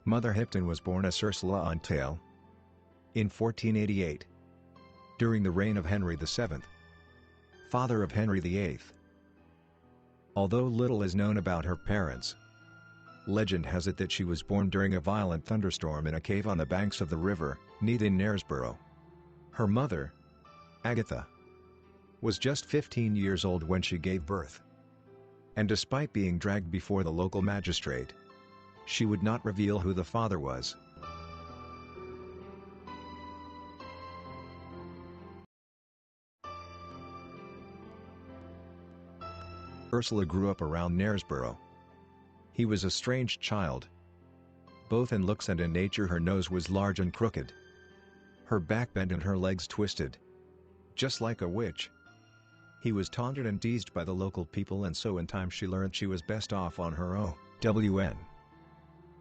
Mother Hipton was born as Ursula Untail in 1488, during the reign of Henry VII, father of Henry VIII. Although little is known about her parents, legend has it that she was born during a violent thunderstorm in a cave on the banks of the river, Neath in Knaresborough. Her mother, Agatha, was just 15 years old when she gave birth. And despite being dragged before the local magistrate, she would not reveal who the father was. Ursula grew up around Knaresborough. He was a strange child. Both in looks and in nature, her nose was large and crooked, her back bent and her legs twisted, just like a witch. He was taunted and teased by the local people, and so in time she learned she was best off on her own.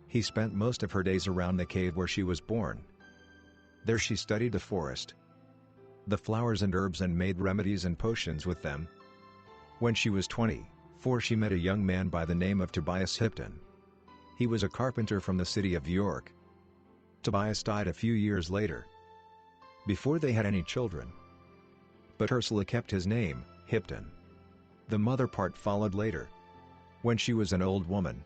He spent most of her days around the cave where she was born. There she studied the forest, the flowers and herbs, and made remedies and potions with them. When she was 24, she met a young man by the name of Tobias Hipton. He was a carpenter from the city of York. Tobias died a few years later, before they had any children. But Ursula kept his name, Hipton. The mother part followed later, when she was an old woman.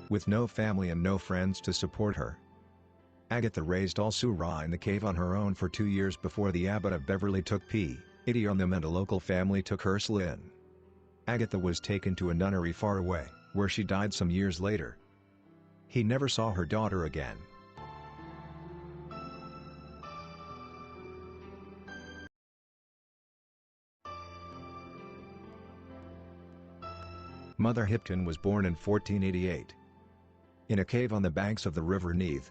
With no family and no friends to support her, Agatha raised Ursula in the cave on her own for 2 years before the abbot of Beverley took pity on them and a local family took Ursula in. Agatha was taken to a nunnery far away, where she died some years later. He never saw her daughter again. Mother Hipton was born in 1488 in a cave on the banks of the River Neath,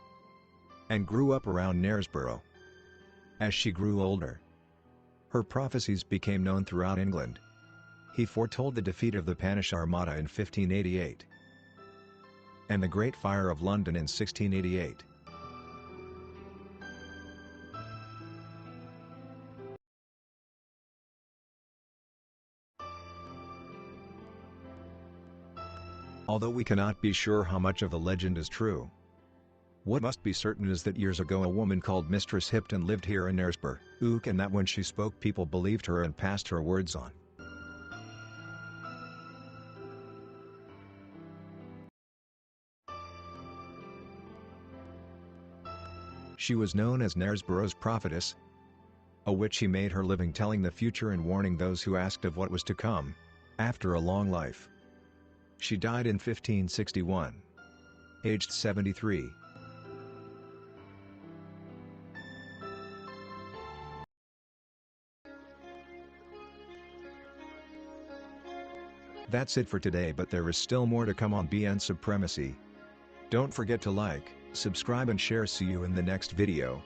and grew up around Knaresborough. As she grew older, her prophecies became known throughout England. He foretold the defeat of the Spanish Armada in 1588, and the Great Fire of London in 1688. Although we cannot be sure how much of the legend is true, what must be certain is that years ago a woman called Mistress Hipton lived here in Knaresborough, and that when she spoke people believed her and passed her words on. She was known as Knaresborough's prophetess, a witch who made her living telling the future and warning those who asked of what was to come, after a long life. She died in 1561, aged 73. That's it for today, but there is still more to come on BN Supremacy. Don't forget to like, subscribe and share. See you in the next video.